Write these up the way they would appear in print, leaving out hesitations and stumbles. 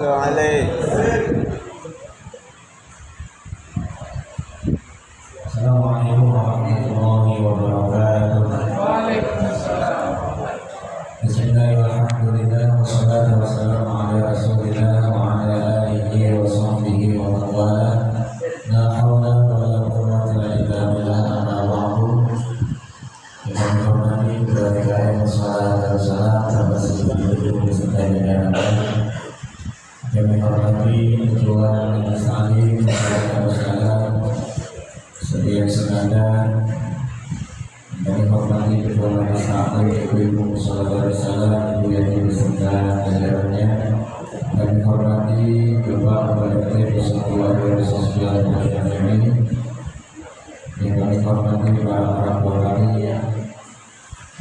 Assalamualaikum warahmatullahi wabarakatuh. Bismillahirrahmanirrahim. Wassalatu wassalamu ala Rasulillah wa ala alihi wa sahbihi wa man wala. La haula wa la quwwata illa billah. Amma ba'du. Kita menghormati keluarga Muslim salam termasuk ibu beserta dengan yang menghormati ketua Majelis Alim Salam setiap senada dan menghormati ketua Majelis Alim Ibu Salam Ibu Yati beserta jajarannya dan menghormati Bapak Kepada Beserta Keluarga Sosial ini yang kami hormati para orang tua kami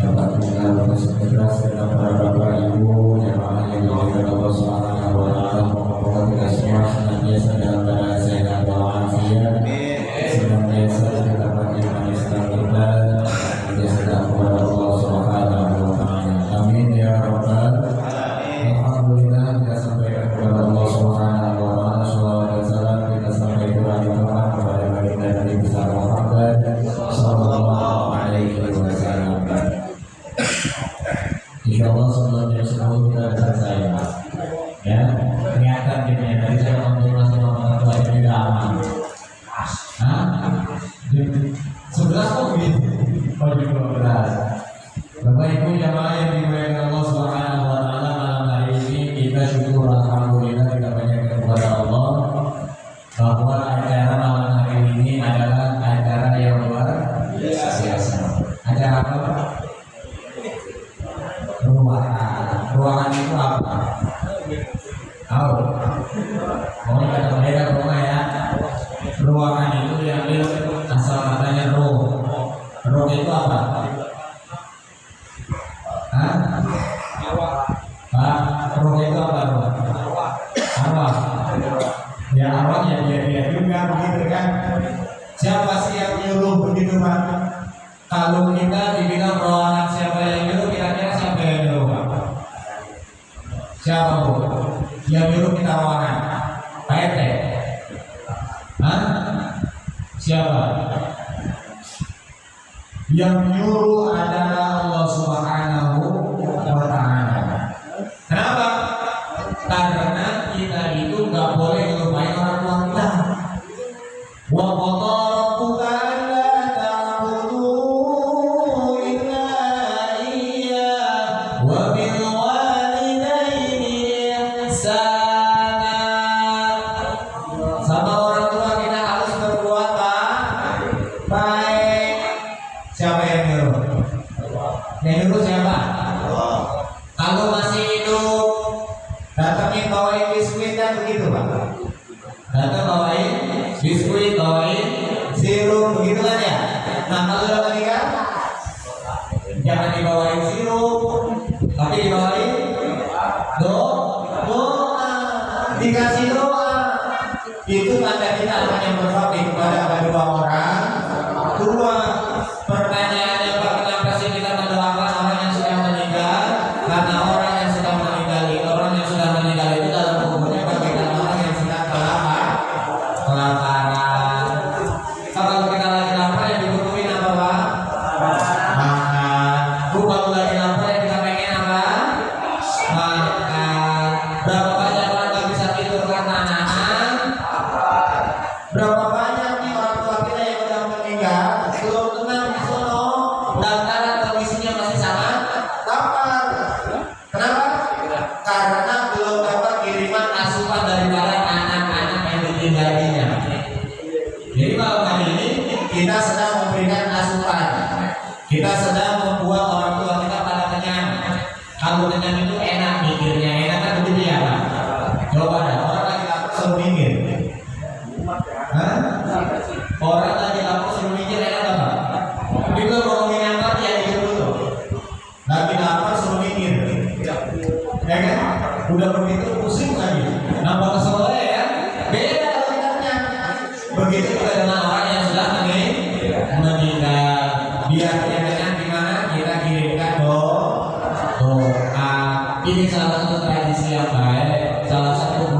Bapak Tunggal Bapak Sekedras dan para Bapak Ibu yang dimuliakan Allah Subhanahu wa Ta'ala. Moga-moga kita semua senantiasa dalam keadaan sehat walafiat, senantiasa dapat iman Islam kita, senantiasa kepada Allah Subhanahu wa Ta'ala. Amin ya rabbal alamin. Alhamdulillah kita sampaikan kepada Allah Subhanahu wa Ta'ala. Shalawat dan salam kita sampaikan kepada baginda Nabi besar Muhammad sallallahu alaihi wasallam. Insyaallah sebelum kita selesai, ya kelihatan jadinya dari saya ngomong sama tua ini udah aman. Sebelas kok gitu? Oh di 12. Bapak Ibu jamaah yang dimuliakan Allah Subhanahu wa Ta'ala, malam hari ini kita syukur alhamdulillah kita panjatkan kepada Allah bahwa acara malam hari ini adalah acara yang luar biasa. Acara apa? Ruangan itu apa? Tahu? Mau kata mereka rumah ya. Ruangan itu diambil asal katanya roh. Roh itu apa? Hah? Roh itu apa? Roh? Arwah. Ya arwah ya dia juga begitu kan? Siapa sih yang nyuruh begitu Pak? Kalau kita dibilang ruangan siapa yang nyuruh, kira-kira siapa yang nyuruh Pak? Siapa Bu? Yang nyuruh kita ruangan? Pak RT? Hah? Siapa? Yang nyuruh adalah Allah Subhanahu wa Ta'ala. Kenapa? Karena kita itu nggak boleh ngelupain orang tua kita. Wa sama orang tua kita harus berbuat baik. Siapa yang nyuruh? Yang nyuruh siapa? Kalau masih hidup datangin bawain biskuit kan begitu Pak? Datang bawain biskuit, bawain sirup begitu kan ya? Nah kalau sudah menikah jangan dibawain sirup, tapi dibawain doa, dikasih doa. Itu tanda kita hanya berbakti kepada kedua orang tua. Pertanyaannya Pak, kenapa sih kita mendoakan orang yang sudah meninggal? Karena orang yang sudah meninggal itu dalam hukumnya bagaikan orang yang sedang kelaparan. Kalau kita lagi lapar yang dibutuhin apa Pak? Makan. Kalau lagi lapar yang kita pengen apa? Makan. Berapa banyak orang nggak bisa tidur karena nahan? Berapa banyak nih orang tua kita yang udah meninggal belum tenang di sono, lantaran kondisinya masih sangat lapar. Kenapa? Karena belum dapat kiriman asupan daripada anak-anak yang ditinggalnya. Jadi malam hari ini kita sedang memberikan asupan. Kita sedang membuat orang tua kita pada kenyang. Kalau kenyang itu enak mikirnya, enak kan begitu ya Pak? Coba dah, orang lagi lapar suruh mikir. Hah? Orang lagi lapar suruh mikir enak apa? Tapi kalau ngomongin apa ya mikir dulu. Lagi lapar suruh mikir. Ya kan? Udah begitu pusing lagi. Nambah kesel ya? Beda kalau kita kenyang. Begitu juga dengan orang yang sudah meninggal. Biar dia kenyang gimana? Kita kirimkan doa. Ini salah satu tradisi yang baik, salah satu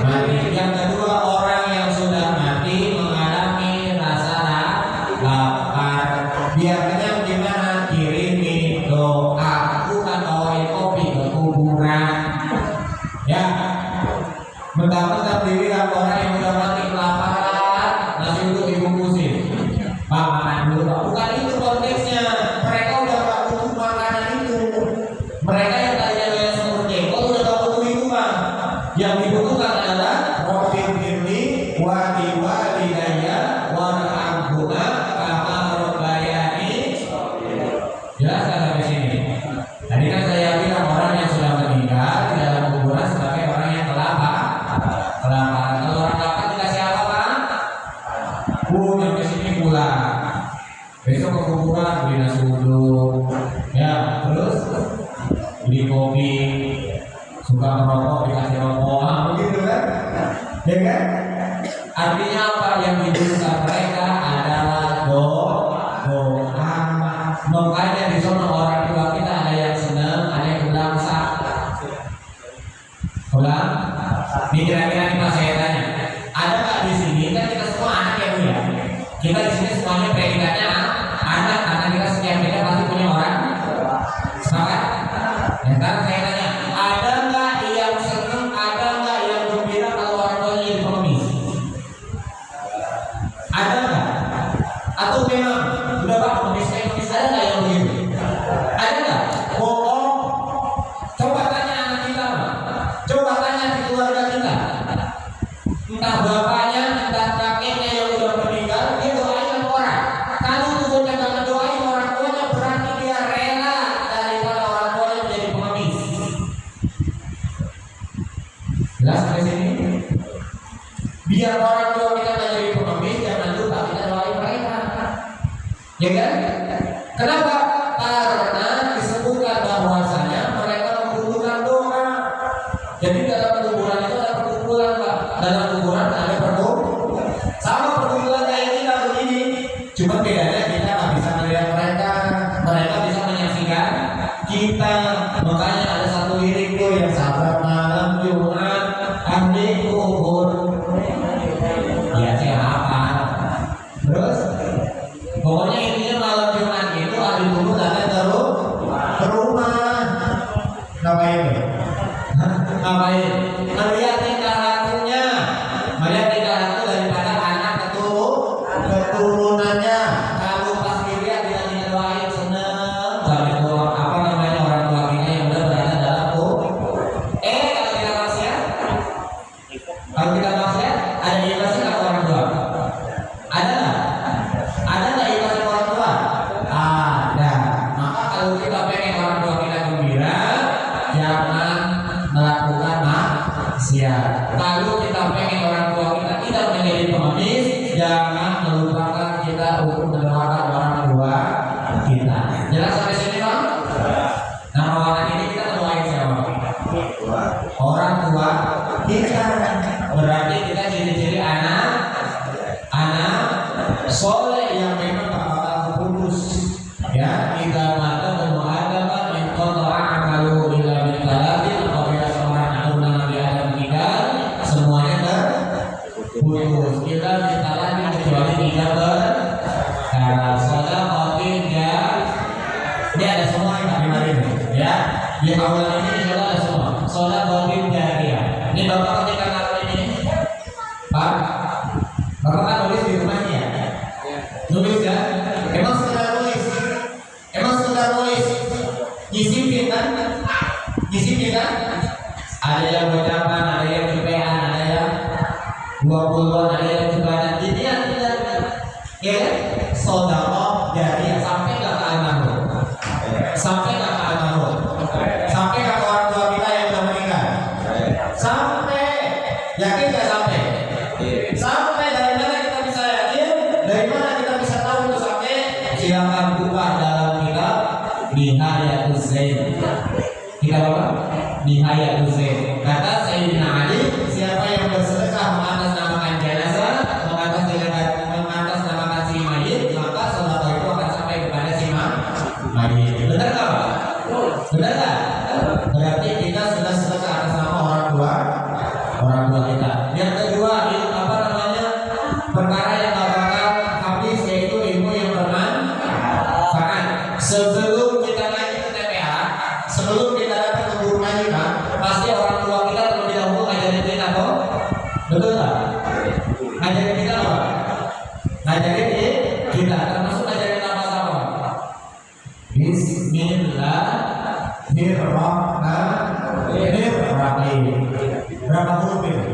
mati. Yang kedua, orang yang sudah mati mengalami rasa lapar. Biar kenyang gimana? Kirimi doa, bukan bawain kopi ke kuburan. Ya, mentang-mentang dibilang orang yang sudah mati kelaparan, nasi uduk dibungkusin. Pak, makan dulu Pak. Bukan itu konteksnya. Mereka udah gak butuh makanan itu. Mereka yang tadinya doyan semur jengkol udah gak butuh itu Pak. Yang dibutuhkan adalah Rabbil firli wali walidayya warhamhuma kama rabbayani. Jelas kan sampai sini? Tadi kan saya bilang orang yang sudah meninggal di dalam kuburan sebagai orang yang kelaparan. Kalau orang lapar dikasih apa Pak? Nyampe sini pulang. Besok ke kuburan beli nasi uduk. Ya, terus beli kopi. Suka merokok dikasih rokok, begitu kan? Ya kan? Artinya apa? Yang dibutuhkan mereka adalah doa. Makanya di sana orang tua kita ada yang senang, ada yang ulang sak. Ulang? Ini kira-kira nih Pak saya tanya, ada nggak di sini? Kan kita semua anak ya Bu ya. Kita di sini semuanya predikatnya anak, karena kita setiap kita pasti punya orang. Sepakat? Ya kan saya tanya, ada nggak yang senang, ada nggak yang gembira kalau orang tuanya jadi pengemis? Ada nggak? Atau memang udah Pak pengemis ada nggak yang begitu? Ada nggak? Bohong. Coba tanya anak kita Pak. Coba tanya di keluarga kita. Entah bapaknya, entah kakeknya yang udah meninggal, dia doain orang. Kalau tuh bocah gak ngedoain orang tuanya, berarti dia rela daripada orang tuanya menjadi pengemis. Jelas sampai sini? Biar orang tua kita gak jadi pengemis, jangan lupa kita doain mereka. Ya kan? Kenapa? Karena disebutkan bahwasanya mereka membutuhkan doa. Jadi dalam kuburan itu ada perkumpulan Pak. Dalam kuburan ada perkumpulan. Sama perkumpulan kayak kita begini. Cuma bedanya kita nggak bisa melihat mereka. Mereka bisa menyaksikan kita. Makanya ada satu lirik tuh yang sahabat malam Jumat ahli kubur. Ya siapa? Terus pokoknya intinya malam Jumat itu ahli kubur datang terus ke rumah. Ngapain? Ngapain? Melihat tingkah lakunya, melihat tingkah laku daripada anak keturunannya. Kalau pas dilihat dia doain seneng, sampai apa namanya orang tua kita yang udah berada dalam kalau kita maksiat, ada ikhlasnya nggak orang tua? Ada nggak? Ada nggak ikhlasnya orang tua? Ada. Maka kalau kita pengen orang tua kita gembira, jangan melakukan maksiat. Kalau kita pengen orang tua kita tidak menjadi pengemis, jangan melupakan kita untuk mendoakan orang tua kita. Jelas sampai sini Bang? Nah, ruangan ini kita doain siapa? Orang tua kita. Berarti kita ciri-ciri anak soleh yang memang tak bakal terputus. Ya, kita mata bermuhadabah inqata'a amalu illa bil talatin. Apabila seorang anak Nabi Adam meninggal, semuanya terputus. Kita ditalatin kecuali tiga perkara. Shadaqatin ini ada semua yang kami mari ya. Di awal ini insyaallah ada semua. Shadaqatin jariyah. Ini Bapak ketika kalau ini Pak, Bapak kan nulis di rumahnya ya? Nulis ya? Emang sekedar nulis? Nyisipin kan? Ada yang ucapan, ada yang cepean, ada yang 20-an, ada yang cepetan. Jadi ya tidak ya, sedekah jariyah sampai ke almarhum. Sampai ke orang tua kita yang sudah meninggal. Sampai, yakin nggak sampai? Sampai dari mana kita bisa yakin? Dari mana kita bisa tahu itu sampai? Silakan buka dalam kitab Nihayatul Zaid. Kitab apa? Nihayatul Zaid. Kata Sayyidina Ali, siapa yang bersedekah mengatasnamakan jenazah, mengatasnamakan si mayit, maka sedekah itu akan sampai kepada si mayit. Benar nggak Pak? Benar nggak? Berarti kita sudah sedekah atas nama orang tua orang tua kita. Yang kedua, itu apa namanya? Perkara yang gak bakal habis, yaitu ilmu yang bermanfaat. Sebelum kita naik ke TPA, sebelum kita dapat guru ngaji, pasti orang tua kita terlebih dahulu ngajarin kita kok. Betul tak? Ngajarin kita apa? Ngajarin kita, termasuk ngajarin apa-apa. Bismillahirrahmanirrahim. Berapa huruf ini?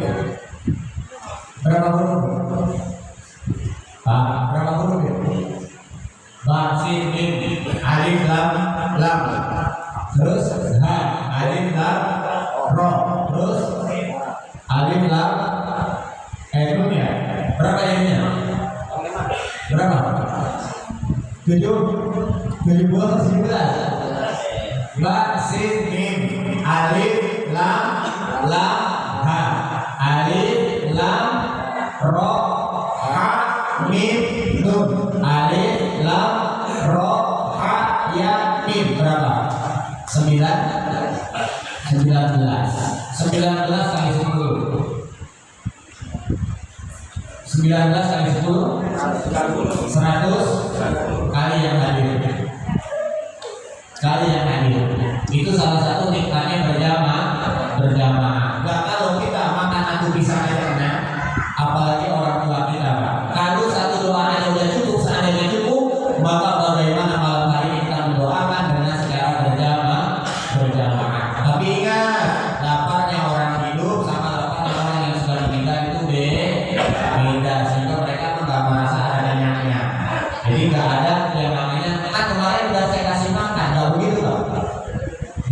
Berapa huruf? Berapa huruf ini? Ba, sin, mim, alif, lam, lam. Terus ha, alif, lam, ro. Terus alif, lam, belum ya? Berapa ininya? Berapa? 7, 7, 11. Ba, sin, mim, alif, lam, lam, ha, alif, lam, ro, ha, mim, nun. Alif, lam, ro, ha, ya, mim. Berapa? 9, 19. 19 kali 10. 19 kali 10 100 kali yang hadir. Kali yang hadir. Itu salah satu nikmatnya berjamaah. Nah, kalau kita makan aku bisa aja, apalagi orang tua kita, Pak. Kalau satu doa aja udah cukup, seandainya cukup, maka bagaimana malam hari kita mendoakan dengan secara berjamaah. Tapi ingat, laparnya orang hidup sama laparnya orang yang sudah meninggal itu beda, sehingga mereka nggak merasa adanya. Jadi nggak ada yang namanya kemarin udah saya kasih makan, nggak begitu Pak.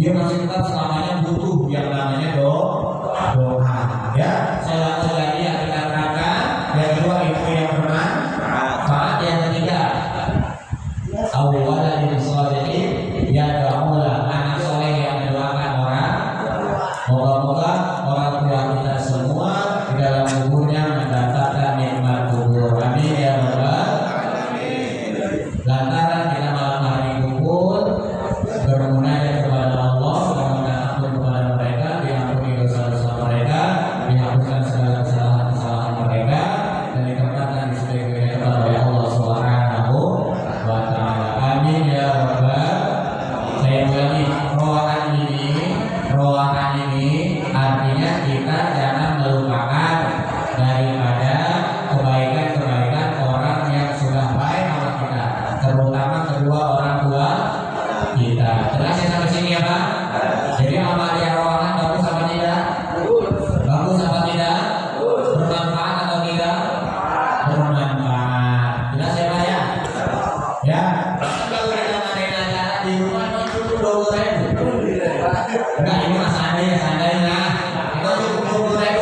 Dia masih tetap selamanya butuh yang namanya doa. Ya, saya langsung lagi yang kita terangkan. Yang kedua ilmu yang bermanfaat. Yang ketiga, awalan sholihin ya doalah, anak soleh yang mendoakan orang. Moga-moga orang tua kita semua di dalam kuburnya mendapatkan nikmat kubur. Amin ya rabbal alamin. Lantaran kita malam hari kumpul bermunajat kepada Allah, memohon ampun kepada mereka, diampuni dosa-dosa mereka, dihapuskan segala kesalahan-kesalahan mereka, dan ditempatkan di sebagai tempat oleh Allah Subhanahu wa Ta'ala. Amin ya rabbal. Saya ulangi, roakan ini artinya kita jangan melupakan daripada kebaikan-kebaikan orang yang sudah baik sama kita, terutama kedua orang tua kita. Jelas ya sampai sini ya Pak? Jadi amalia roakan bagus apa tidak? Bagus apa tidak? Bermanfaat atau tidak? Bermanfaat. Jelas ya Pak ya? Ya. Kalau kita ngadain acara di rumah cukup 20.000. Enggak, ini mas seandainya itu cukup 20.000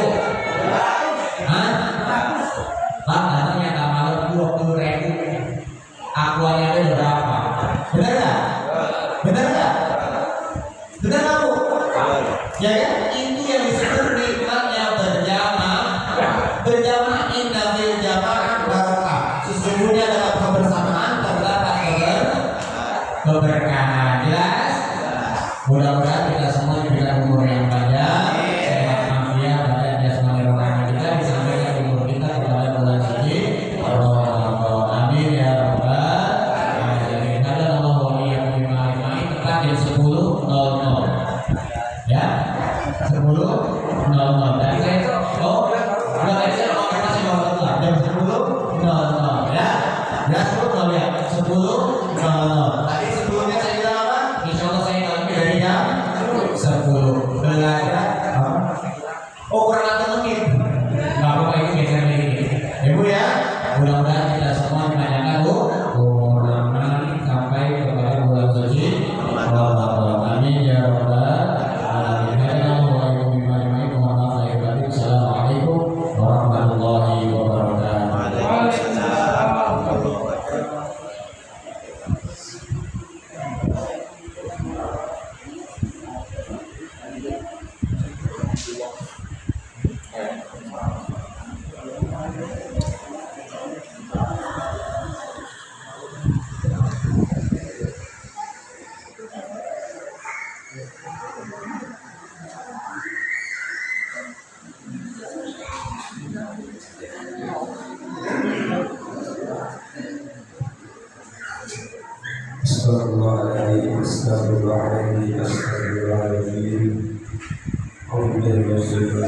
Astagfirullahaladzim.